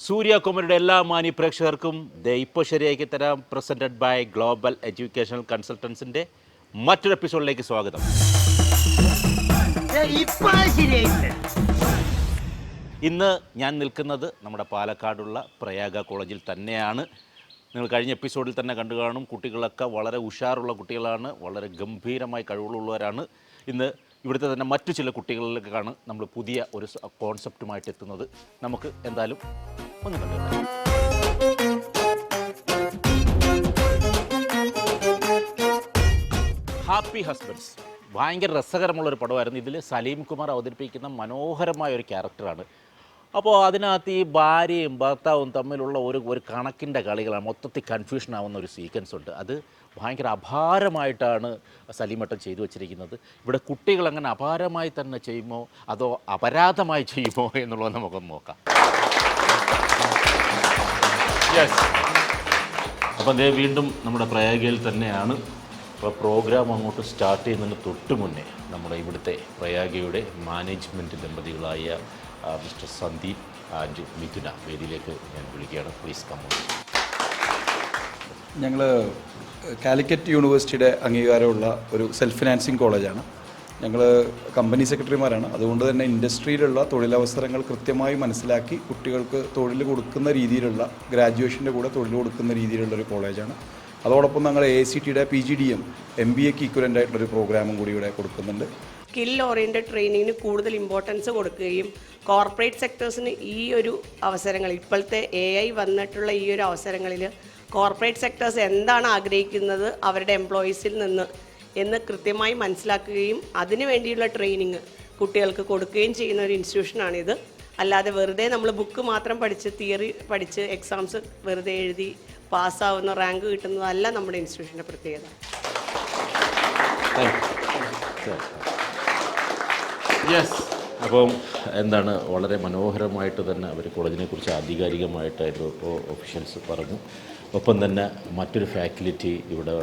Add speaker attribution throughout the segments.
Speaker 1: സൂര്യ കുമരിയുടെ എല്ലാ മാന്യ പ്രേക്ഷകർക്കും ഇപ്പോൾ ശരിയാക്കി തരാം പ്രസൻറ്റഡ് ബൈ ഗ്ലോബൽ എഡ്യൂക്കേഷണൽ കൺസൾട്ടൻസിൻ്റെ മറ്റൊരു എപ്പിസോഡിലേക്ക് സ്വാഗതം. ഇന്ന് ഞാൻ നിൽക്കുന്നത് നമ്മുടെ പാലക്കാടുള്ള പ്രയാഗ കോളേജിൽ തന്നെയാണ്. നിങ്ങൾ കഴിഞ്ഞ എപ്പിസോഡിൽ തന്നെ കണ്ടു കാണും. കുട്ടികളൊക്കെ വളരെ ഉഷാറുള്ള കുട്ടികളാണ്, വളരെ ഗംഭീരമായി കഴിവുള്ളവരാണ്. ഇന്ന് ഇവിടുത്തെ തന്നെ മറ്റു ചില കുട്ടികളിലേക്കാണ് നമ്മൾ പുതിയ ഒരു കോൺസെപ്റ്റുമായിട്ട് എത്തുന്നത്. നമുക്ക് എന്തായാലും ഒന്ന് കണ്ടു. ഹാപ്പി ഹസ്ബൻഡ്സ് ഭയങ്കര രസകരമുള്ളൊരു പടമായിരുന്നു. ഇതിൽ സലീം കുമാർ അവതരിപ്പിക്കുന്ന മനോഹരമായ ഒരു ക്യാരക്ടറാണ്. അപ്പോൾ അതിനകത്ത് ഈ ഭാര്യയും ഭർത്താവും തമ്മിലുള്ള ഒരു കണക്കിൻ്റെ കളികളാണ്. മൊത്തത്തിൽ കൺഫ്യൂഷൻ ആവുന്ന ഒരു സീക്വൻസ് ഉണ്ട്. അത് ഭയങ്കര അപാരമായിട്ടാണ് സലീമേട്ടൻ ചെയ്തു വച്ചിരിക്കുന്നത്. ഇവിടെ കുട്ടികൾ അങ്ങനെ അപാരമായി തന്നെ ചെയ്യുമോ അതോ അപരാധമായി ചെയ്യുമോ എന്നുള്ളത് നമുക്കൊന്ന് നോക്കാം. യെസ്, അപ്പം അതേ വീണ്ടും നമ്മുടെ പ്രയാഗയിൽ തന്നെയാണ്. അപ്പോൾ പ്രോഗ്രാം അങ്ങോട്ട് സ്റ്റാർട്ട് ചെയ്യുന്നതിന് തൊട്ട് മുന്നേ നമ്മുടെ ഇവിടുത്തെ പ്രയാഗയുടെ മാനേജ്മെൻറ്റ് ദമ്പതികളായ മിസ്റ്റർ സന്ദീപ് ആൻഡ് മിഥുന വേദിയിലേക്ക് ഞാൻ വിളിക്കുകയാണ്. Please come.
Speaker 2: ഞങ്ങൾ കാലിക്കറ്റ് യൂണിവേഴ്സിറ്റിയുടെ അംഗീകാരമുള്ള ഒരു സെൽഫ് ഫിനാൻസിങ് കോളേജാണ്. ഞങ്ങൾ കമ്പനി സെക്രട്ടറിമാരാണ്. അതുകൊണ്ട് തന്നെ ഇൻഡസ്ട്രിയിലുള്ള തൊഴിലവസരങ്ങൾ കൃത്യമായി മനസ്സിലാക്കി കുട്ടികൾക്ക് തൊഴിൽ കൊടുക്കുന്ന രീതിയിലുള്ള, ഗ്രാജുവേഷൻ്റെ കൂടെ തൊഴിൽ കൊടുക്കുന്ന രീതിയിലുള്ളൊരു കോളേജാണ്. അതോടൊപ്പം ഞങ്ങൾ AICTയുടെ PGDM MBAക്ക് ഈക്വലൻ്റ് ആയിട്ടുള്ളൊരു പ്രോഗ്രാമും കൂടി ഇവിടെ കൊടുക്കുന്നുണ്ട്.
Speaker 3: സ്കിൽ ഓറിയൻറ്റഡ് ട്രെയിനിങ്ങിന് കൂടുതൽ ഇമ്പോർട്ടൻസ് കൊടുക്കുകയും കോർപ്പറേറ്റ് സെക്ടേഴ്സിന് ഈ ഒരു അവസരങ്ങൾ, ഇപ്പോഴത്തെ AI വന്നിട്ടുള്ള ഈ ഒരു അവസരങ്ങളിൽ കോർപ്പറേറ്റ് സെക്ടേഴ്സ് എന്താണ് ആഗ്രഹിക്കുന്നത് അവരുടെ എംപ്ലോയീസിൽ നിന്ന് എന്ന് കൃത്യമായി മനസ്സിലാക്കുകയും അതിനു വേണ്ടിയുള്ള ട്രെയിനിങ് കുട്ടികൾക്ക് കൊടുക്കുകയും ചെയ്യുന്ന ഒരു ഇൻസ്റ്റിറ്റ്യൂഷനാണിത്. അല്ലാതെ വെറുതെ നമ്മൾ ബുക്ക് മാത്രം പഠിച്ച് തിയറി പഠിച്ച് എക്സാംസ് വെറുതെ എഴുതി പാസ്സാവുന്ന റാങ്ക് കിട്ടുന്നതല്ല നമ്മുടെ ഇൻസ്റ്റിറ്റ്യൂഷൻ്റെ പ്രത്യേകത.
Speaker 1: യെസ്, അപ്പം എന്താണ് വളരെ മനോഹരമായിട്ട് തന്നെ അവർ കോളേജിനെക്കുറിച്ച് ആധികാരികമായിട്ട് ഒഫീഷ്യൽസ് പറഞ്ഞു. ഒപ്പം തന്നെ മറ്റൊരു ഫാക്കൽറ്റി ഇവിടെ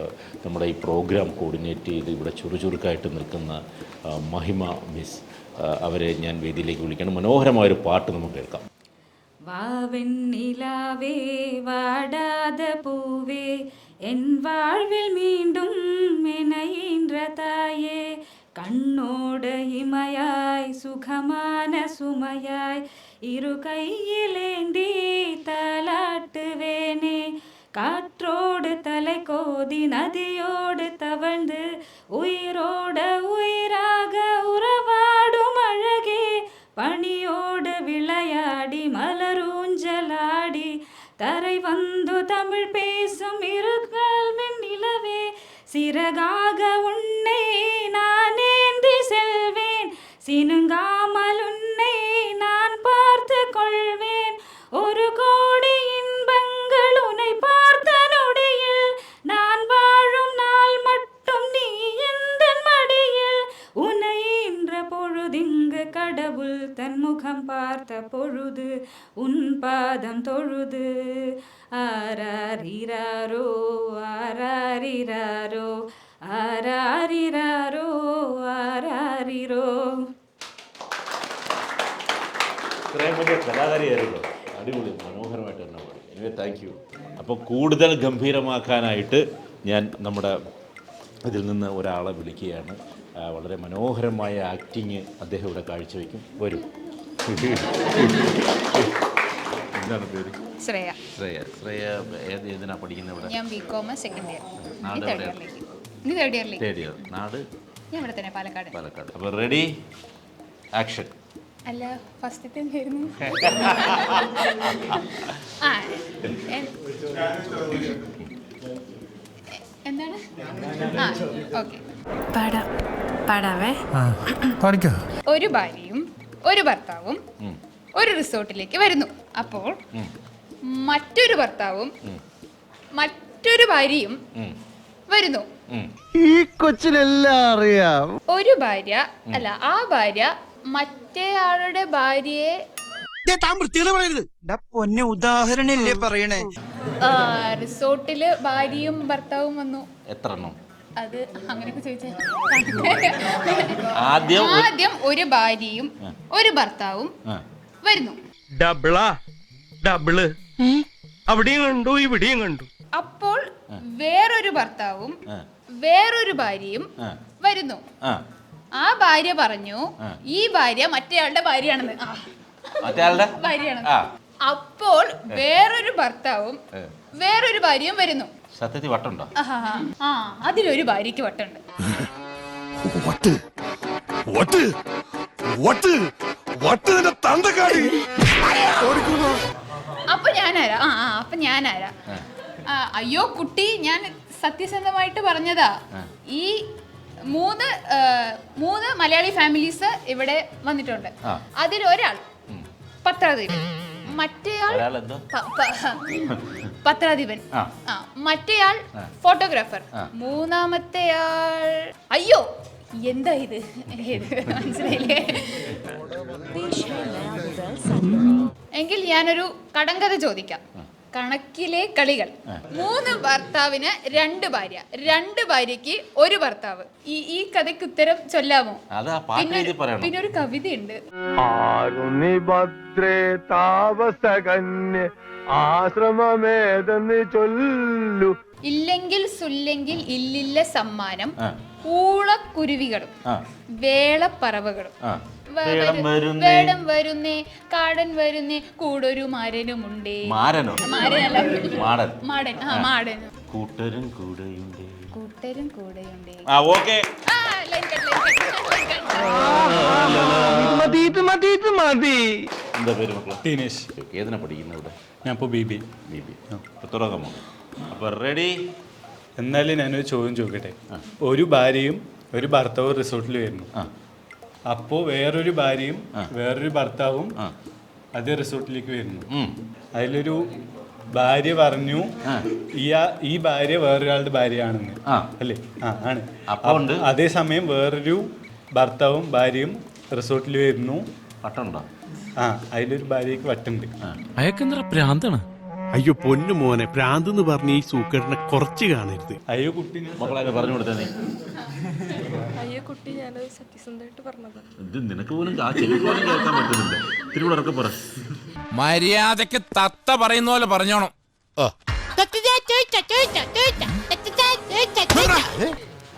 Speaker 1: നമ്മുടെ ഈ പ്രോഗ്രാം കോർഡിനേറ്റ് ചെയ്ത് ഇവിടെ ചുറുചുറുക്കായിട്ട് നിൽക്കുന്ന മഹിമ മിസ്, അവരെ ഞാൻ വേദിയിലേക്ക് വിളിക്കണം. മനോഹരമായൊരു പാട്ട് നമുക്ക് കേൾക്കാം.
Speaker 4: വാവെണ്ണിലാവേ വാടാத പൂവേ என் வாழ்வில் மீண்டும் இணைகின்ற தாயே கண்ணோடு இமையாய் சுகமான சுமையாய் இரு கையிலேந்தி தாலாட்டுவேனே காற்றோடு தலை கோதி நதியோடு தவழ்ந்து உயிரோட உயிராக உறவாடும் அழகே பணியோடு விளையாடி மலரூஞ்சலாடி தரை வந்து தமிழ் பேசும் இருகால்வின் நிலவே சிறகாக உன்னை நான் ஏந்தி செல்வேன் சினுங்காமல் உன்னை நான் பார்த்து கொள்வேன் ஒரு கோடி இன்பங்கள் உன்னை பார்த்த நொடியில் நான் வாழும் நாள் மட்டும் நீ எந்த மடியில் உன்னை என்ற பொழுதிங்கு கடவுள் தன் முகம் பார்த்த பொழுது உன் பாதம் தொழுது ஆராரிராரோ ஆராரிராரோ ആരാരിരാരോ ആരാരിരോ.
Speaker 1: ഇത്രയും വലിയ കലാകാരിയായിരുന്നു. അടിപൊളി, മനോഹരമായിട്ട് തന്നെ പാടി. Anyway thank you. അപ്പോൾ കൂടുതൽ ഗംഭീരമാക്കാനായിട്ട് ഞാൻ നമ്മുടെ ഇതിൽ നിന്ന് ഒരാളെ വിളിക്കുകയാണ്. വളരെ മനോഹരമായ ആക്ടിങ് അദ്ദേഹം ഇവിടെ കാഴ്ചവെക്കും. വരും. എന്താണ് പേര്?
Speaker 5: ശ്രേയ.
Speaker 1: ശ്രേയ. ശ്രേയ ഏതിനാണ് പഠിക്കുന്നത് ഇവിടെ?
Speaker 5: ഞാൻ BCom സെക്കൻഡ് ഇയർ.
Speaker 1: നാട്
Speaker 5: ഇനി തേർഡ് ഇയറിലേക്ക്.
Speaker 1: Third year. നാട്
Speaker 5: ഞാൻ ഇവിടെ തന്നെ പാലക്കാട്.
Speaker 1: പാലക്കാട്. അപ്പോൾ റെഡി, ആക്ഷൻ.
Speaker 5: അല്ല, ഫസ്റ്റത്തെ എന്തായിരുന്നു? എന്താണ്? ഓക്കെ,
Speaker 4: പാടാവേ.
Speaker 5: ഒരു ഭാര്യയും ഒരു ഭർത്താവും ഒരു റിസോർട്ടിലേക്ക് വരുന്നു. അപ്പോൾ മറ്റൊരു ഭർത്താവും മറ്റൊരു ഭാര്യയും വരുന്നു.
Speaker 6: ഈ കൊച്ചിനെല്ലാം അറിയാം.
Speaker 5: ഒരു ഭാര്യ അല്ല, ആ ഭാര്യ മറ്റേ ആളുടെ ഭാര്യയെ
Speaker 6: പൊന്നെ ഉദാഹരണല്ലേ പറയണേ.
Speaker 5: റിസോർട്ടില് ഭാര്യയും ഭർത്താവും വന്നു.
Speaker 1: എത്ര എണ്ണം?
Speaker 5: അത് അങ്ങനെയൊക്കെ ചോദിച്ചാൽ
Speaker 1: ആദ്യം
Speaker 5: ഒരു ഭാര്യയും ഒരു ഭർത്താവും വരുന്നു.
Speaker 6: ഡബിളാ
Speaker 7: ഡബിള് അവിടെയും കണ്ടു ഇവിടെയും കണ്ടു.
Speaker 5: അപ്പോൾ വേറൊരു ഭർത്താവും വേറൊരു ഭാര്യയും വരുന്നു. ആ ഭാര്യ പറഞ്ഞു ഈ ഭാര്യ മറ്റേയാളുടെ ഭാര്യയാണെന്ന്.
Speaker 1: മറ്റേയാളുടെ
Speaker 5: ഭാര്യയാണ്. അപ്പോൾ വേറൊരു ഭർത്താവും വേറൊരു ഭാര്യയും വരുന്നു.
Speaker 1: സത്യത്തിൽ വട്ടുണ്ടോ?
Speaker 5: ആ അതിലൊരു ഭാര്യക്ക് വട്ടുണ്ട്. അപ്പൊ ഞാനാരാ? അപ്പൊ ഞാനാരാ? അയ്യോ കുട്ടി, ഞാൻ സത്യസന്ധമായിട്ട് പറഞ്ഞതാ. ഈ മൂന്ന് മലയാളി ഫാമിലീസ് ഇവിടെ വന്നിട്ടുണ്ട്. അതിലൊരാൾ പത്രാധിപൻ, മറ്റേയാൾ പത്രാധിപൻ, മറ്റേയാൾ ഫോട്ടോഗ്രാഫർ, മൂന്നാമത്തെയാൾ അയ്യോ എന്താ ഇത് മനസ്സിലായില്ലേ? എങ്കിൽ ഞാനൊരു കടങ്കഥ ചോദിക്കാം. കണക്കിലെ കളികൾ. 3 ഭർത്താവിന് 2 ഭാര്യ, 2 ഭാര്യക്ക് 1 ഭർത്താവ്. ഈ കഥയ്ക്ക് ഉത്തരം ചൊല്ലാമോ? പിന്നെ ഒരു കവിതയുണ്ട്.
Speaker 7: ഭദ്രേ താപസകന്യ ആശ്രമമേതെന്ന് ചൊല്ലു.
Speaker 5: ഇല്ലെങ്കിൽ സുല്ലെങ്കിൽ ഇല്ലില്ല സമ്മാനം, പൂളക്കുരുവികളും വേളപ്പറവകളും. വേടം വരുന്നേ, കാടൻ വരുന്നേ, കൂടൊരു മാരനുമുണ്ടേ. മാരനല്ല, മാടൻ. മാടൻ. കൂട്ടരും കൂടെയുണ്ടേ.
Speaker 1: എന്താ പേര് മക്കളെ?
Speaker 2: ടീനേജ്.
Speaker 1: ഏതിനാ പഠിക്കുന്നത് ഇവിടെ?
Speaker 2: ഞാൻ ഇപ്പോൾ BBA.
Speaker 1: തുടങ്ങാമോ? അപ്പോൾ റെഡി?
Speaker 2: എന്നാലും ഞാനൊരു ചോദ്യം ചോദിക്കട്ടെ. ഒരു ഭാര്യയും ഒരു ഭർത്താവും റിസോർട്ടിൽ വരുന്നു. അപ്പോൾ വേറൊരു ഭാര്യയും വേറൊരു ഭർത്താവും അതേ റിസോർട്ടിലേക്ക് വരുന്നു. അതിലൊരു ഭാര്യ പറഞ്ഞു ഈ ഭാര്യ വേറൊരാളുടെ ഭാര്യയാണെന്ന്, അല്ലേ? ആണ്. അതേസമയം വേറൊരു ഭർത്താവും ഭാര്യയും റിസോർട്ടിൽ വരുന്നു.
Speaker 1: വട്ടുണ്ടോ?
Speaker 2: അതിലൊരു ഭാര്യക്ക് വട്ടുണ്ട്.
Speaker 8: അയക്കെന്താ പ്രാന്താണ്? അയ്യോ പൊന്നു മോനെ, പ്രാന്ത് എന്ന് പറഞ്ഞ ഈ സൂക്കേടിനെ കുറച്ച് കാണരുത്.
Speaker 2: അയ്യോ കുട്ടി,
Speaker 1: മക്കളെ പറഞ്ഞു കൊടുത്തേ നീ.
Speaker 9: അയ്യോ കുട്ടി, ഞാനത് സത്യസന്ധമായിട്ട് പറഞ്ഞതാണ്.
Speaker 1: ഇത് നിനക്ക് പോലും ആ ചെവി പോലും കേൾക്കാൻ പറ്റുന്നില്ല. തിരുവിടൊക്കെ പറ.
Speaker 8: മര്യാദക്ക് തത്ത പറയുന്ന പോലെ പറഞ്ഞോണം.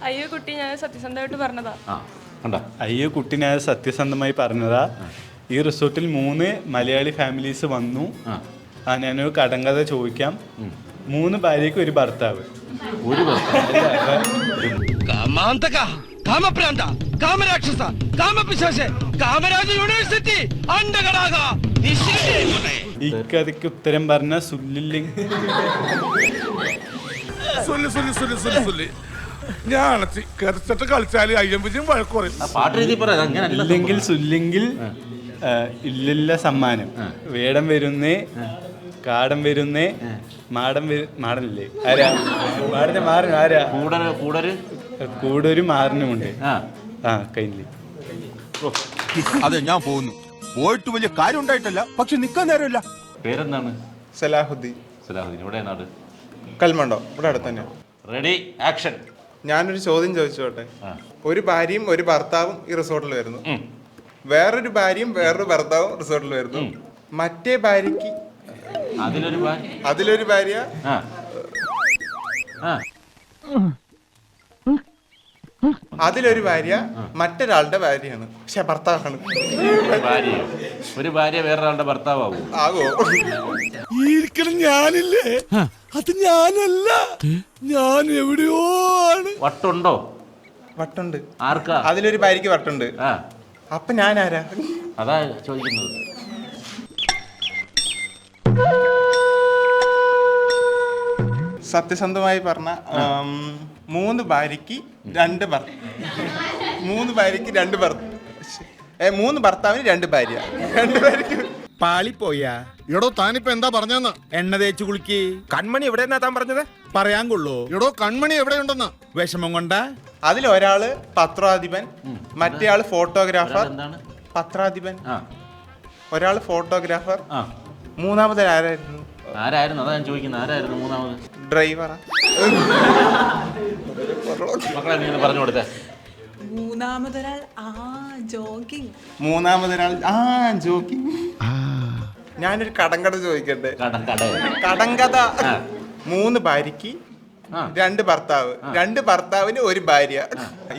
Speaker 9: അയ്യോ കുട്ടി, ഞാൻ സത്യസന്ധമായിട്ട് പറഞ്ഞതാ.
Speaker 2: അയ്യോ കുട്ടി, ഞാൻ സത്യസന്ധമായി പറഞ്ഞതാ. ഈ റിസോർട്ടിൽ 3 മലയാളി ഫാമിലീസ് വന്നു. ഞാനൊരു കടങ്കഥ ചോദിക്കാം. 3 ഭാര്യയ്ക്ക് 1 ഭർത്താവ്.
Speaker 7: കാമാന്തക, കാമപ്രാന്ത, കാമരാക്ഷസ, കാമപിശാച, കാമരാജ യൂണിവേഴ്സിറ്റി അണ്ടകടാക.
Speaker 2: ഈ കഥയ്ക്ക് ഉത്തരം പറഞ്ഞ ഇല്ലെങ്കിൽ സുല്ലെങ്കിൽ ഇല്ലില്ല സമ്മാനം. വേടം വരുന്നേ, കാടൻ വരുന്നേ, മാടനില്ലേ? ആരാ മാടന്? ആരാ? കൂടൊരു മാറിനുമുണ്ട്. കൈൻലി.
Speaker 10: അതെ, ഞാൻ പോകുന്നു. പോയിട്ട് വലിയ കാര്യം ഉണ്ടായിട്ടല്ല, പക്ഷെ നിക്കാൻ നേരമില്ല.
Speaker 1: പേരെന്താണ്?
Speaker 2: സലാഹുദ്ദീൻ.
Speaker 1: ഇവിടെ നാട്?
Speaker 2: കൽമണ്ടോ, ഇവിടെ അടുത്ത് തന്നെ.
Speaker 1: Ready, action.
Speaker 2: ഞാനൊരു ചോദ്യം ചോദിച്ചോട്ടെ. ഒരു ഭാര്യയും ഒരു ഭർത്താവും ഈ റിസോർട്ടിൽ വരുന്നു. വേറൊരു ഭാര്യയും വേറൊരു ഭർത്താവും റിസോർട്ടിൽ വരുന്നു. മറ്റേ ഭാര്യക്ക് അതിലൊരു ഭാര്യ അതിലൊരു ഭാര്യ മറ്റൊരാളുടെ ഭാര്യയാണ്, പക്ഷെ ഭർത്താവാണ്.
Speaker 1: ഒരു ഭാര്യ വേറൊരാളുടെ ഭർത്താവോ?
Speaker 2: ആകോ?
Speaker 10: ഞാനില്ലേ, അത് ഞാനല്ല, ഞാൻ എവിടെയോ ആണ്.
Speaker 1: വട്ടുണ്ടോ?
Speaker 2: വട്ടുണ്ട്.
Speaker 1: ആർക്കാ?
Speaker 2: അതിലൊരു ഭാര്യക്ക് വട്ടുണ്ട്. അപ്പൊ ഞാനാരാ?
Speaker 1: അതാ ചോദിക്കുന്നത്.
Speaker 2: സത്യസന്ധമായി പറഞ്ഞ 3 ഭാര്യക്ക് 2 ഭർത്താവിന് 2 ഭാര്യ. 2 ഭാര്യക്ക്
Speaker 10: പാളിപ്പോയാ. എടോ താനിപ്പോ എന്താ പറഞ്ഞെന്ന്? എണ്ണ തേച്ചു കുളിക്ക്. കൺമണി എവിടെ താൻ പറഞ്ഞത്? പറയാൻ കൊള്ളൂ. എടോ കൺമണി എവിടെയുണ്ടെന്ന്? വിഷമം കൊണ്ടാ?
Speaker 2: അതിലൊരാള് പത്രാധിപൻ, മറ്റേയാള് ഫോട്ടോഗ്രാഫർ. പത്രാധിപൻ, ഒരാള് ഫോട്ടോഗ്രാഫർ, മൂന്നാമത് ആരായിരുന്നു?
Speaker 1: അതാ ഞാൻ ചോദിക്കുന്നത്. ആരായിരുന്നു മൂന്നാമത്?
Speaker 2: ഡ്രൈവറാ.
Speaker 1: മക്കളെ നീ പറഞ്ഞു കൊടുത്തേ.
Speaker 9: മൂന്നാമതൊരാൾ ജോഗിങ്.
Speaker 10: ഞാനൊരു കടങ്കഥ ചോദിക്കട്ടെ.
Speaker 1: കട
Speaker 10: കടങ്കഥ. 3 ഭാര്യക്ക് 2 ഭർത്താവ്, 2 ഭർത്താവിന് 1 ഭാര്യ.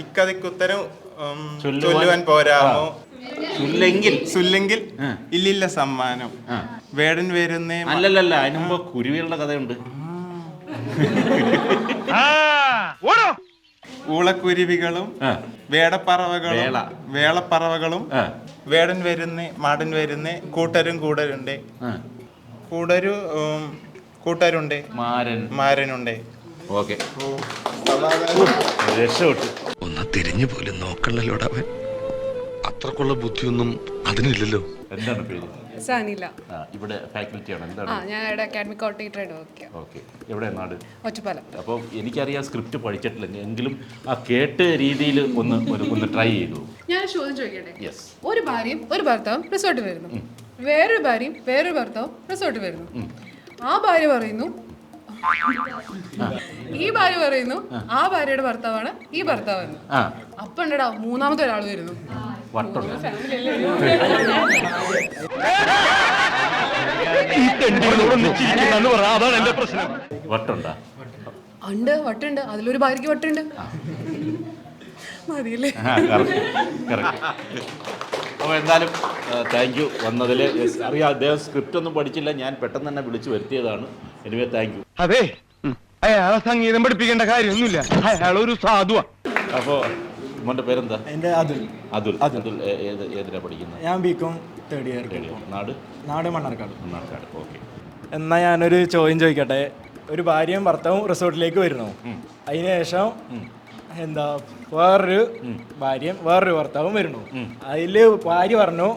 Speaker 10: ഇക്കഥയ്ക്ക് ഉത്തരം ചൊല്ലുവാൻ പോരാമോ? സുല്ലെങ്കിൽ ഇല്ലില്ല സമ്മാനം. വേടൻ വരുന്നേ.
Speaker 1: അല്ലല്ല, അതിന് മുമ്പ് കുരുവികളുടെ കഥയുണ്ട്.
Speaker 10: ഊളക്കുരുവികളും വേളപ്പറവകളും വേടൻ വരുന്നേ മാടൻ വരുന്നേ കൂട്ടരും കൂടരുണ്ടേ. കൂട്ടരുണ്ടേ മാരനുണ്ടേ.
Speaker 1: ഓക്കെ, രക്ഷപ്പെട്ടു.
Speaker 7: ഒന്ന് തിരിഞ്ഞു പോലും നോക്കണല്ലോടവൻ. അത്രക്കുള്ള ബുദ്ധിയൊന്നും അതിനില്ലല്ലോ.
Speaker 1: എന്താണ് പേര്?
Speaker 9: സാനില.
Speaker 1: ഇവിടെ ഫാക്കൽറ്റിയാണ്. എന്താണ്?
Speaker 9: ഞാൻ ഇവിടെ അക്കാഡമിക് കോർഡിനേറ്ററായിട്ട് വർക്ക് ചെയ്യാം.
Speaker 1: ഓക്കെ, എവിടെ നാട്?
Speaker 9: ഒറ്റപ്പാലം.
Speaker 1: അപ്പോൾ എനിക്കറിയാം സ്ക്രിപ്റ്റ് പഠിച്ചിട്ടില്ല, എങ്കിലും ആ കേട്ട രീതിയിൽ ഒന്ന് ട്രൈ ചെയ്തു.
Speaker 9: ഞാൻ ചോദ്യം ചോദിക്കട്ടെ?
Speaker 1: യെസ്.
Speaker 9: ഒരു ഭാര്യയും ഒരു ഭർത്താവും റിസോർട്ട് വരുന്നു, വേറൊരു ഭാര്യയും വേറൊരു ഭർത്താവും റിസോർട്ട് വരുന്നു. ആ ഭാര്യ പറയുന്നു, ഈ ഭാര്യ പറയുന്നു ആ ഭാര്യയുടെ ഭർത്താവാണ് ഈ ഭർത്താവ് എന്ന്. അപ്പൊ ഉണ്ടടാ മൂന്നാമത്തെ ഒരാൾ വരുന്നു. വട്ടുണ്ട്, അതിലൊരു ഭാര്യക്ക് വട്ടുണ്ട്. മതിയല്ലേ?
Speaker 1: അപ്പോൾ എന്തായാലും താങ്ക് യു വന്നതിൽ. അറിയാം, അദ്ദേഹം സ്ക്രിപ്റ്റ് ഒന്നും പഠിച്ചില്ല, ഞാൻ പെട്ടെന്ന് തന്നെ വിളിച്ചു വരുത്തിയതാണ്. Anyway thank you.
Speaker 7: അതെ, അയാളെ സംഗീതം പഠിപ്പിക്കേണ്ട കാര്യമൊന്നുമില്ല, അയാളൊരു സാധുവാ.
Speaker 1: അപ്പോൾ മോൻ്റെ പേരെന്താ?
Speaker 11: എൻ്റെ അതുൽ.
Speaker 1: ഏതിനാ പഠിക്കുന്നത്?
Speaker 11: ഞാൻ ബികോം തേർഡ് ഇയർ. നാട് മണ്ണാർക്കാട്.
Speaker 1: ഓക്കെ.
Speaker 11: എന്നാൽ ഞാനൊരു ചോദ്യം ചോദിക്കട്ടെ. ഒരു ഭാര്യയും ഭർത്താവും റിസോർട്ടിലേക്ക് വരുന്നു, അതിനുശേഷം വേറൊരു ഭാര്യയും വേറൊരു ഭർത്താവും വരുന്നു. അതിൽ ഭാര്യ പറഞ്ഞു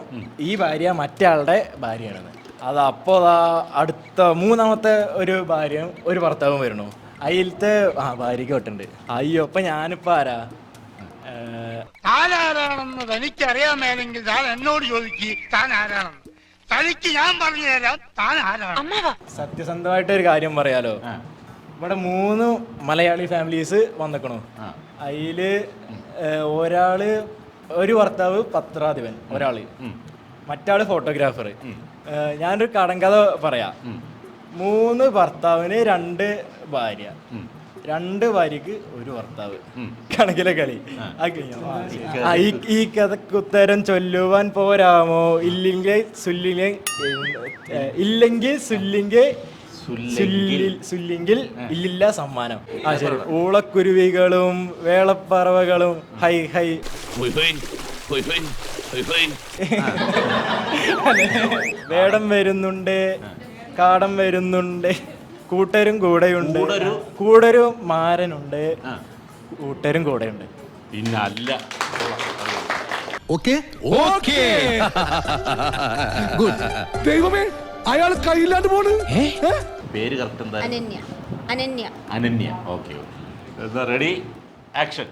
Speaker 11: ഈ ഭാര്യ മറ്റേ ആളുടെ ഭാര്യയാണെന്ന്. അത് അപ്പോൾ അടുത്ത മൂന്നാമത്തെ ഒരു ഭാര്യയും ഒരു ഭർത്താവും വരുന്നു. അതിലത്തെ ഭാര്യയ്ക്ക് തൊട്ടുണ്ട്. അയ്യോ, അപ്പം ഞാനിപ്പോൾ ആരാ?
Speaker 6: താനാരാണെന്ന് തനിക്കറിയാമേലെങ്കിൽ താൻ എന്നോട് ചോദിക്കുക താൻ ആരാണെന്ന്. തനിക്ക് ഞാൻ പറഞ്ഞു തരാം താൻ ആരാണ്.
Speaker 11: സത്യസന്ധമായിട്ടൊരു കാര്യം പറയാലോ, ഇവിടെ 3 മലയാളി ഫാമിലീസ് വന്നിക്കണു. അതിൽ ഒരാള് ഒരു ഭർത്താവ് പത്രാധിപൻ, ഒരാള് മറ്റാള് ഫോട്ടോഗ്രാഫർ. ഞാനൊരു കടങ്കഥ പറയാം. 3 ഭർത്താവിന് 2 ഭാര്യ, 2 ഭാര്യക്ക് 1 ഭർത്താവ്. കണക്കിലെ കളി. ഈ കഥക്ക് ഉത്തരം ചൊല്ലുവാൻ പോരാമോ? ഇല്ലെങ്കിൽ സുല്ലിങ്കിൽ ഇല്ലില്ല സമ്മാനം. ശരി. ഊളക്കുരുവികളും വേളപ്പറവകളും ഹൈ ഹൈ. വേടം വരുന്നുണ്ട്, കാടം വരുന്നുണ്ട്, കൂട്ടരും കൂടെയുണ്ട്, കൂടരും മാരനുണ്ട്, കൂട്ടരും കൂടെയുണ്ട്.
Speaker 1: പിന്നല്ല.
Speaker 7: ദൈവമേ, അയാൾ കയ്യില്ലാണ്ട് പോണ്.
Speaker 1: പേര് കറക്റ്റ് എന്താ?
Speaker 5: അനന്യ.
Speaker 1: ഓക്കെ. Ready, action.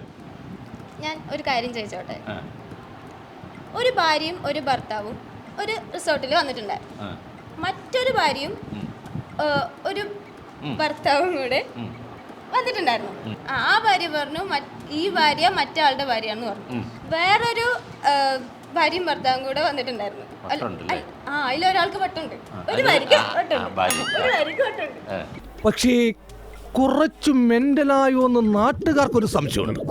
Speaker 5: ഞാൻ ഒരു കാര്യം ചോദിച്ചോട്ടെ? ഒരു ഭാര്യയും ഒരു ഭർത്താവും ഒരു റിസോർട്ടിൽ വന്നിട്ടുണ്ടായിരുന്നു. മറ്റൊരു ഭാര്യയും ഒരു ഭർത്താവും കൂടെ വന്നിട്ടുണ്ടായിരുന്നു. ആ ഭാര്യ പറഞ്ഞു ഈ ഭാര്യ മറ്റാളുടെ ഭാര്യയാണെന്ന് പറഞ്ഞു. വേറൊരു ഭാര്യയും ഭർത്താവും കൂടെ വന്നിട്ടുണ്ടായിരുന്നു. അതിലൊരാൾക്ക് പട്ടുണ്ട്, ഒരു ഭാര്യക്ക് പട്ടുണ്ട്.
Speaker 7: പക്ഷേ കുറച്ചു മെന്റലായോ എന്ന് നാട്ടുകാർക്കൊരു സംശയമുണ്ട്.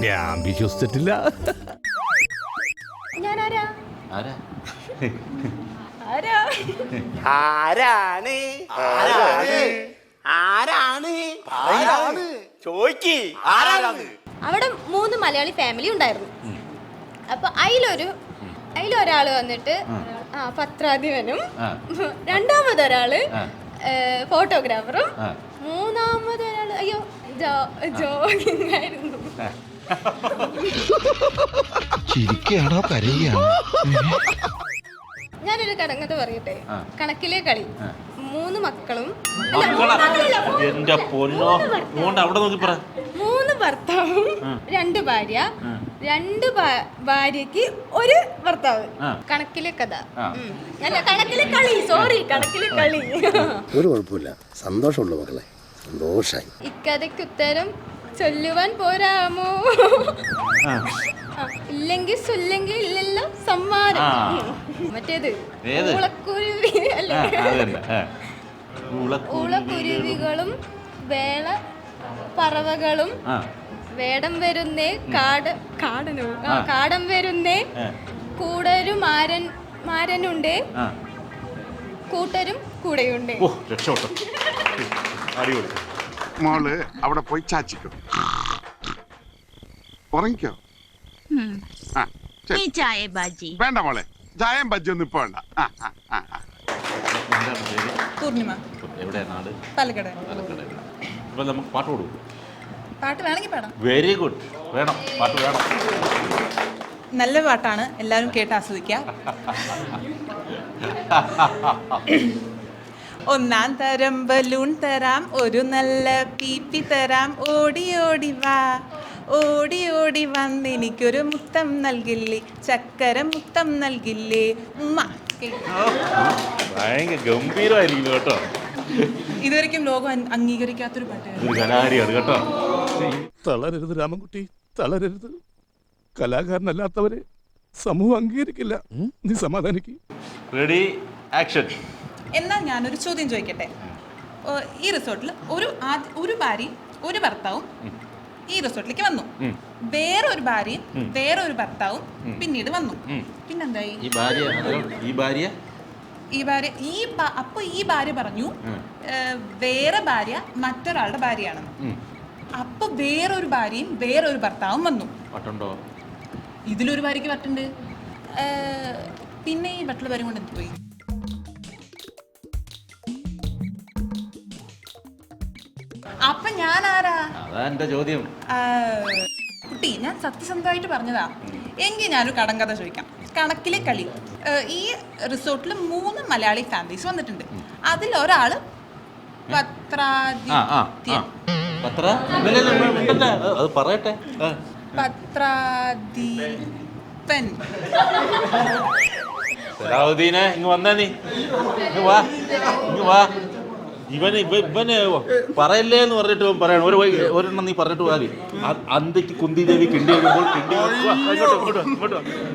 Speaker 7: ഞാൻ വിശ്വസിച്ചിട്ടില്ല.
Speaker 5: ഞാനാരാ? അവിടെ 3 മലയാളി ഫാമിലി ഉണ്ടായിരുന്നു. അപ്പൊ അതിലൊരാള് വന്നിട്ട് പത്രാധിപനും, രണ്ടാമതൊരാള് ഫോട്ടോഗ്രാഫറും, മൂന്നാമതൊരാള് ജോഗിങ്ങായിരുന്നു. ഞാനൊരു കടങ്കഥ പറയട്ടെ? കണക്കിലെ കളി. 3 മക്കളും 3 ഭർത്താവും 2 ഭാര്യ, 2 ഭാര്യക്ക് 1 ഭർത്താവ്. കണക്കിലെ കഥ അല്ല, കണക്കിലെ കളി. സോറി, കണക്കിലെ കളി.
Speaker 6: ഒരു കുഴപ്പമില്ല, സന്തോഷമുള്ള മക്കളെ, സന്തോഷായി.
Speaker 5: ഇക്കഥയ്ക്ക് ഉത്തരം ചൊല്ലുവാൻ പോരാമോ ഇല്ലെങ്കിൽ ചൊല്ലെങ്കിൽ ഇല്ലല്ലോ സമ്മാനം മറ്റേത്
Speaker 1: ഏത്?
Speaker 5: ഊളക്കുരുവി അല്ലേ ഊളക്കുരുവികളും വേള പറവകളും വേടം വരുന്നേ കാടം വരുന്നേ കൂടരും മാരനുണ്ടേ കൂട്ടരും കൂടെയുണ്ടേ.
Speaker 10: മോള് അവിടെ പോയി ചാച്ചിക്കോ, ഉറങ്ങിക്കോ. വേണ്ട മോളെ, ചായയും ബജ്ജിയൊന്നും ഇപ്പൊ വേണ്ട.
Speaker 9: പൂർണിമ,
Speaker 1: എവിടെയാ നാട്?
Speaker 9: പാലക്കാട്.
Speaker 1: അപ്പൊ നമുക്ക് പാട്ട് കൊടുക്കും.
Speaker 9: പാട്ട് വേണമെങ്കിൽ പാടാം.
Speaker 1: വെരി ഗുഡ്, വേണം, പാട്ട് വേണം.
Speaker 9: നല്ല പാട്ടാണ്, എല്ലാവരും കേട്ട് ആസ്വദിക്കാം. ഒന്നാം തരം ബലൂൺ തരാം, ഒരു നല്ല പീപ്പി തരാം, ഓടി ഓടി വാ, ഓടി ഓടി വന്നെനിക്കൊരു മുത്തം നൽകില്ലേ, ചക്കര മുത്തം നൽകില്ലേ ഉമ്മ.
Speaker 1: ഭയങ്കര ഗംഭീരമായിരിക്കുന്നു കേട്ടോ.
Speaker 9: ഇതുവരെയ്ക്കും ലോകം അംഗീകരിക്കാത്തൊരു പാട്ടാണ്.
Speaker 1: ഒരു കലാകാരിയാണ് കേട്ടോ.
Speaker 8: തളരരുത് രാമൻകുട്ടി, തളരരുത്. കലാകാരനല്ലാത്തവരെ സമൂഹം അംഗീകരിക്കില്ല. നീ സമാധാനിക്ക്.
Speaker 1: Ready, action.
Speaker 9: എന്നാൽ ഞാനൊരു ചോദ്യം ചോദിക്കട്ടെ. ഈ റിസോർട്ടിൽ ഒരു ഭാര്യയും ഒരു ഭർത്താവും ഈ റിസോർട്ടിലേക്ക് വന്നു. വേറൊരു ഭാര്യയും വേറൊരു ഭർത്താവും പിന്നീട് വന്നു. പിന്നെന്തായി? അപ്പൊ ഈ ഭാര്യ പറഞ്ഞു വേറെ ഭാര്യ മറ്റൊരാളുടെ ഭാര്യയാണെന്ന്. അപ്പൊ വേറൊരു ഭാര്യയും വേറൊരു ഭർത്താവും വന്നു. ഇതിലൊരു ഭാര്യക്ക് വട്ടുണ്ട്. പിന്നെ ഈ ബട്ടിൽ ഭാര്യ കൊണ്ട് എന്ത് പോയി? അപ്പൊ ഞാൻ ആരാ?
Speaker 1: അതാ ചോദ്യം.
Speaker 9: കുട്ടി, ഞാൻ സത്യസന്ധമായിട്ട് പറഞ്ഞതാ. എങ്കിൽ ഞാനൊരു കടങ്കഥ ചോദിക്കാം. കണക്കിലെ കളി. ഈ റിസോർട്ടിൽ 3 മലയാളി ഫാമിലീസ് വന്നിട്ടുണ്ട്. അതിലൊരാള് പത്രാധിപൻ.
Speaker 1: ഇങ്ങ് വന്നാ നീ, ഇങ്ങ് വാ. ഇവന് പറയല്ലേ എന്ന് പറഞ്ഞിട്ട് പറയണം. ഒരെണ്ണം നീ പറഞ്ഞിട്ട് മതി. അന്തിക്ക് കുന്തി ദേവി കിണ്ടി കഴിയുമ്പോൾ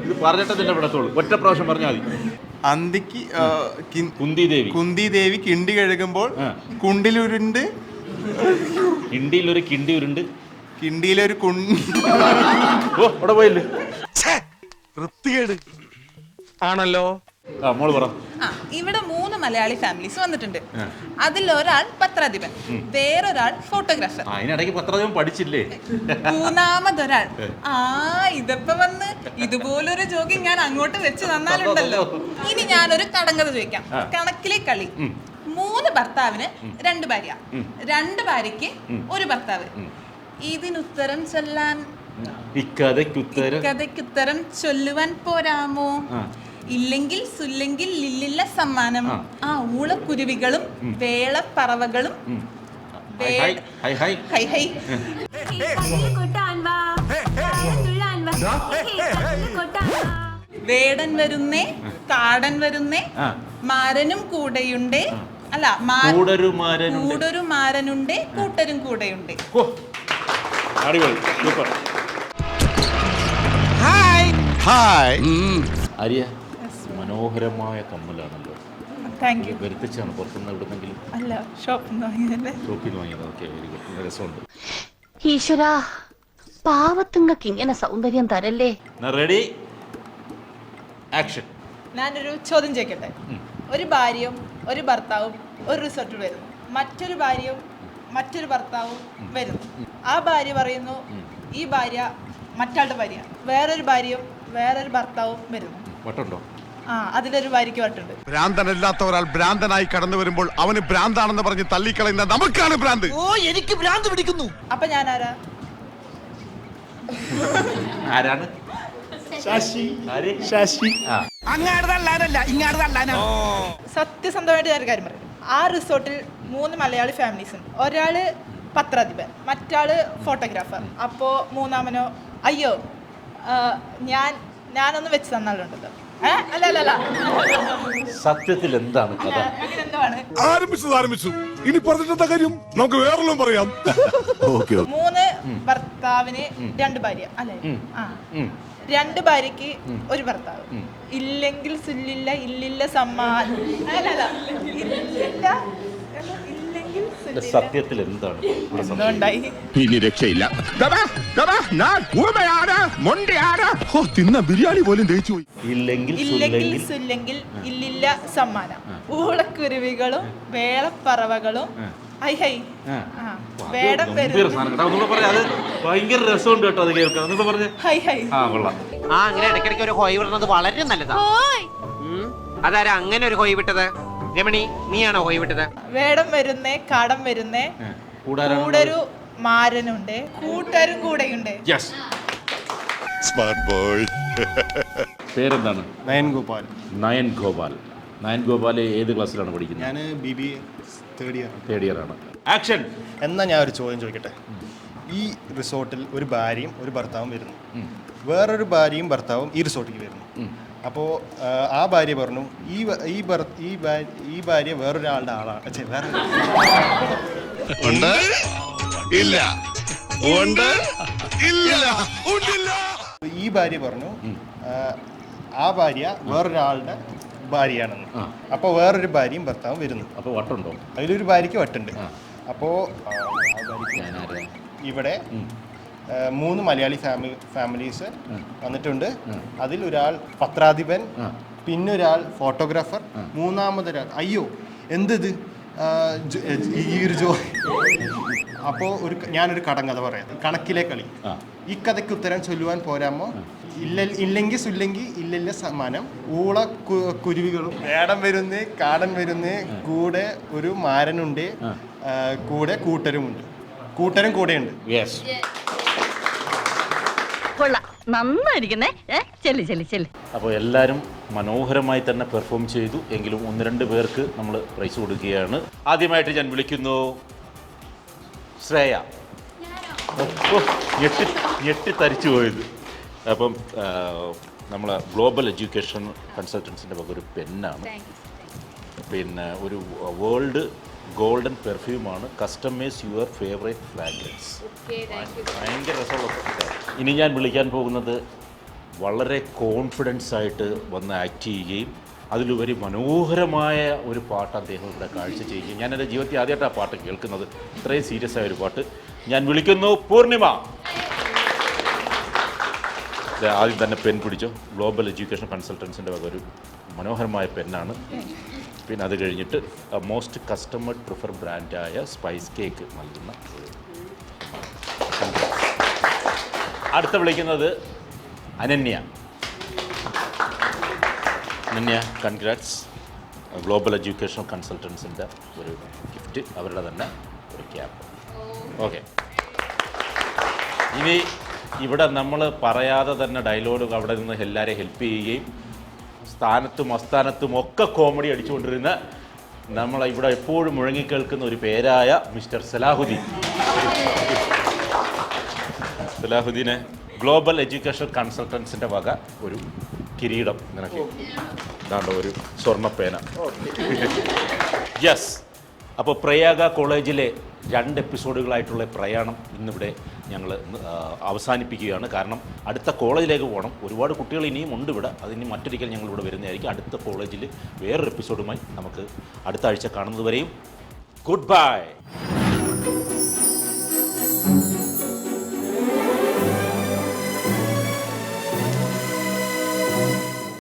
Speaker 1: ഇത് പറഞ്ഞിട്ട് തന്നെ വിടത്തുള്ളൂ. ഒറ്റ പ്രാവശ്യം പറഞ്ഞാൽ മതി.
Speaker 10: അന്തിക്ക്
Speaker 1: കുന്തി ദേവി
Speaker 10: കിണ്ടി കഴുകുമ്പോൾ കുണ്ടിലുരുണ്ട്,
Speaker 1: കിണ്ടിയിലൊരു കിണ്ടി ഉരുണ്ട്,
Speaker 10: കിണ്ടിയിലൊരു
Speaker 1: അവിടെ പോയില്ലേ?
Speaker 10: വൃത്തികേട് ആണല്ലോ.
Speaker 1: മോള് പറ.
Speaker 9: ഇവിടെ 3 മലയാളി ഫാമിലീസ് വന്നിട്ടുണ്ട്. അതിലൊരാൾ പത്രാധിപൻ, വേറൊരാൾ ഫോട്ടോഗ്രാഫർ,
Speaker 1: അതിനിടയ്ക്ക് പത്രാധിപൻ പഠിച്ചില്ലേ?
Speaker 9: മൂന്നാമതൊരാൾ. ഇതപ്പോ വന്ന് ഇതുപോലൊരു ജോഗിങ് ഞാൻ അങ്ങോട്ട് വെച്ച് തന്നാലുണ്ടല്ലോ. ഇനി ഞാനൊരു കടങ്കഥ ചോദിക്കാം. കണക്കിലെ കളി. 3 ഭർത്താവിന് 2 ഭാര്യ, 2 ഭാര്യയ്ക്ക് 1 ഭർത്താവ്. ഇതിനുത്തരം ചൊല്ലാൻ ഇക്കഥയ്ക്കുത്തരം ചൊല്ലുവാൻ പോരാമോ? ഇല്ലെങ്കിൽ സുല്ലെങ്കിൽ ലില്ലില്ല സമ്മാനം. ഊളക്കുരുവികളും വേളപ്പറവകളും വേടൻ വരുന്നേ, കാടൻ വരുന്നേ, മാരനും കൂടെയുണ്ടേ. അല്ല, കൂടൊരു മാരനുണ്ടേ, കൂട്ടരും കൂടെയുണ്ടേ.
Speaker 1: ആര്യ, മനോഹരമായ കമ്മലാണല്ലോ. വരുത്തിച്ചാണ് പുറത്തുനിന്ന് എവിടെന്നെങ്കിലും?
Speaker 9: അല്ല, ഷോപ്പിൽ നിന്ന്
Speaker 1: വാങ്ങിയത്. Okay, very good. രസമുണ്ട്.
Speaker 12: ഈശ്വരാ, പാവത്തുങ്ങൾക്ക് ഇങ്ങനെ സൗന്ദര്യം തരല്ലേ.
Speaker 1: Ready, action.
Speaker 9: ഞാനൊരു ചോദ്യം ചോദിക്കട്ടെ. ഒരു ഭാര്യയും ഒരു ഭർത്താവും ഒരു റിസോർട്ടിൽ വരുന്നു. മറ്റൊരു ഭാര്യയും മറ്റൊരു ഭർത്താവും വരുന്നു. ആ ഭാര്യ പറയുന്നു ഈ ഭാര്യ മറ്റാളുടെ ഭാര്യ. വേറൊരു ഭാര്യയും വേറൊരു ഭർത്താവും വരുന്നു. അതിലൊരു ഭാര്യയ്ക്ക് വട്ടുണ്ട്.
Speaker 10: ഭ്രാന്തനല്ലാത്ത ഒരാൾ ഭ്രാന്തനായി കടന്നു വരുമ്പോൾ അവന് ഭ്രാന്താണെന്ന് പറഞ്ഞ് തള്ളിക്കളയുന്ന നമുക്കാണ് ഭ്രാന്ത്.
Speaker 6: എനിക്ക് ഭ്രാന്ത് പിടിക്കുന്നു.
Speaker 9: അപ്പൊ ഞാൻ ആരാ?
Speaker 1: ആരാണ്?
Speaker 9: സത്യസന്ധമായിട്ട് ഞാനൊരു കാര്യം പറയും. ആ റിസോർട്ടിൽ 3 മലയാളി ഫാമിലീസ് ഉണ്ട്. ഒരാള് പത്രാധിപൻ, മറ്റാള് ഫോട്ടോഗ്രാഫർ. അപ്പോ മൂന്നാമനോ അയ്യോ ഞാനൊന്ന് വെച്ച് തന്നാലുണ്ടല്ലോ. അല്ല,
Speaker 1: സത്യത്തിൽ എന്താണ് കഥ?
Speaker 10: ആരംഭിച്ചു. ഇനി പറഞ്ഞിട്ടെന്താ കാര്യം? നമുക്ക് വേറെല്ലാം പറയാം.
Speaker 9: 3 ഭർത്താവിന് 2 ഭാര്യ അല്ലേ? ആ 2 ഭാര്യക്ക് ഒരു ഭർത്താവ്. ഇല്ലെങ്കിൽ സുല്ലില്ല, ഇല്ലില്ല സമ്മാനം. അല്ല ഇല്ലില്ല, ഇല്ലെങ്കിൽ
Speaker 1: സത്യത്തിൽ എന്താണ്
Speaker 9: എന്തുണ്ടായി?
Speaker 10: ഇനി രക്ഷയില്ല. തിന്ന ബിരിയാണി പോലും ദഹിച്ചു പോയി.
Speaker 1: ഇല്ലെങ്കിൽ
Speaker 9: സുല്ലെങ്കിൽ ഇല്ലില്ല സമ്മാനം. ഊളക്കുരുവികളും വേളപ്പറവകളും ഹൈ ഹൈ വേടം
Speaker 1: ഭയങ്കര രസമുണ്ട് കേട്ടോ അത് കേൾക്കാൻ.
Speaker 9: High high.
Speaker 13: അങ്ങനെ ഇടയ്ക്കിടയ്ക്ക് ഒരു ഹോയ് വിടുന്നത് വളരെ നല്ലതാ. അതാരാ അങ്ങനെ ഒരു ഹോയ് വിട്ടത്? രമണി, നീയാണോ ഹോയ് വിട്ടത്?
Speaker 9: വേടം വരുന്നേ, കാടം വരുന്നേ, കൂടൊരു മാരനുണ്ട്, കൂട്ടരും കൂടെയുണ്ട്.
Speaker 10: Smart boy.
Speaker 1: പേരെന്താണ്?
Speaker 14: നയൻ ഗോപാൽ.
Speaker 1: നയൻ ഗോപാൽ ഏത് ക്ലാസ്സിലാണ് പഠിക്കുന്നത്?
Speaker 14: ഞാൻ BBA തേർഡ് ഇയർ ആണ്.
Speaker 1: ആക്ഷൻ.
Speaker 14: എന്നാൽ ഞാൻ ഒരു ചോദ്യം ചോദിക്കട്ടെ. ഈ റിസോർട്ടിൽ ഒരു ഭാര്യയും ഒരു ഭർത്താവും വരുന്നു, വേറൊരു ഭാര്യയും ഭർത്താവും ഈ റിസോർട്ടിലേക്ക് വരുന്നു. അപ്പോൾ ആ ഭാര്യ പറഞ്ഞു ഈ ഭാര്യ വേറൊരാളുടെ ആളാണ്. ഈ ഭാര്യ പറഞ്ഞു ആ ഭാര്യ വേറൊരാളുടെ ഭാര്യയാണെന്ന്. അപ്പോൾ വേറൊരു ഭാര്യയും ഭർത്താവും വരുന്നു.
Speaker 1: അപ്പോൾ വട്ടുണ്ടോ?
Speaker 14: അതിലൊരു ഭാര്യയ്ക്ക് വട്ടുണ്ട്. അപ്പോൾ ഇവിടെ 3 മലയാളി ഫാമിലീസ് വന്നിട്ടുണ്ട്. അതിൽ ഒരാൾ പത്രാധിപൻ, പിന്നൊരാൾ ഫോട്ടോഗ്രാഫർ, മൂന്നാമതൊരാൾ അയ്യോ എന്തത് ഈ ഒരു അപ്പോൾ ഞാനൊരു കടങ്കഥ പറയാം. കണക്കിലെ കളി. ഈ കഥയ്ക്ക് ഉത്തരം ചൊല്ലുവാൻ പോരാമോ? ഇല്ലെങ്കിൽ സുല്ലെങ്കിൽ ഇല്ലല്ല സമ്മാനം. ഊള കുരുവികളും വേടം വരുന്നേ, കാടൻ വരുന്നേ, കൂടെ ഒരു മാരനുണ്ട്, കൂടെ കൂട്ടരുമുണ്ട്, കൂട്ടരും കൂടെയുണ്ട്.
Speaker 12: നന്നായിരിക്കുന്നേ.
Speaker 1: അപ്പോൾ എല്ലാവരും മനോഹരമായി തന്നെ പെർഫോം ചെയ്തു. എങ്കിലും 1-2 പേർക്ക് നമ്മൾ പ്രൈസ് കൊടുക്കുകയാണ്. ആദ്യമായിട്ട് ഞാൻ വിളിക്കുന്നു ശ്രേയ. ഞെട്ടി തരിച്ചു പോയത്. അപ്പം നമ്മൾ ഗ്ലോബൽ എഡ്യൂക്കേഷൻ കൺസൾട്ടൻസിൻ്റെ വക ഒരു പെന്നാണ്, പിന്നെ ഒരു വേൾഡ് ഗോൾഡൻ പെർഫ്യൂമാണ്. Customise your favourite fragrance. ഭയങ്കര രസമുള്ള. ഇനി ഞാൻ വിളിക്കാൻ പോകുന്നത് വളരെ കോൺഫിഡൻസ് ആയിട്ട് വന്ന് ആക്ട് ചെയ്യുകയും അതിലുപരി മനോഹരമായ ഒരു പാട്ട് അദ്ദേഹം ഇവിടെ കാഴ്ച ചെയ്യുകയും. ഞാൻ എൻ്റെ ജീവിതത്തിൽ ആദ്യമായിട്ടാണ് പാട്ട് കേൾക്കുന്നത്, ഇത്രയും സീരിയസ് ആയ ഒരു പാട്ട്. ഞാൻ വിളിക്കുന്നു പൂർണിമ. ആദ്യം തന്നെ പെൻ പിടിച്ചോ. ഗ്ലോബൽ എഡ്യൂക്കേഷൻ കൺസൾട്ടൻസിൻ്റെ വക ഒരു മനോഹരമായ പെന്നാണ്. പിന്നെ അത് കഴിഞ്ഞിട്ട് മോസ്റ്റ് കസ്റ്റമേർഡ് പ്രിഫർ ബ്രാൻഡായ സ്പൈസ് കേക്ക് നൽകുന്ന. അടുത്ത വിളിക്കുന്നത് അനന്യ. കൺഗ്രാറ്റ്സ്. ഗ്ലോബൽ എഡ്യൂക്കേഷൻ കൺസൾട്ടൻസിൻ്റെ ഒരു ഗിഫ്റ്റ്, അവരുടെ തന്നെ ഒരു ക്യാപ്പ്. ഓക്കെ. ഇനി ഇവിടെ നമ്മൾ പറയാതെ തന്നെ ഡയലോഗ് അവിടെ നിന്ന് എല്ലാവരെയും ഹെൽപ്പ് ചെയ്യുകയും സ്ഥാനത്തും അസ്ഥാനത്തും ഒക്കെ കോമഡി അടിച്ചുകൊണ്ടിരുന്ന നമ്മൾ ഇവിടെ എപ്പോഴും മുഴങ്ങിക്കേൾക്കുന്ന ഒരു പേരായ മിസ്റ്റർ സലാഹുദ്ദീനെ ഗ്ലോബൽ എഡ്യൂക്കേഷൻ കൺസൾട്ടൻസിൻ്റെ വക ഒരു കിരീടം നിനക്ക്. ഇതാണ്ട് ഒരു സ്വർണ്ണപ്പേന. യെസ്. അപ്പോൾ പ്രയാഗ കോളേജിലെ 2 എപ്പിസോഡുകളായിട്ടുള്ള പ്രയാണം ഇന്നിവിടെ ഞങ്ങൾ അവസാനിപ്പിക്കുകയാണ്. കാരണം അടുത്ത കോളേജിലേക്ക് പോകണം. ഒരുപാട് കുട്ടികൾ ഇനിയും ഉണ്ട് ഇവിടെ. അതിന് മറ്റൊരിക്കൽ ഞങ്ങൾ ഇവിടെ വരുന്നതായിരിക്കും. അടുത്ത കോളേജിൽ വേറൊരു എപ്പിസോഡുമായി നമുക്ക് അടുത്ത ആഴ്ച കാണുന്നത് വരെയും ഗുഡ് ബൈ.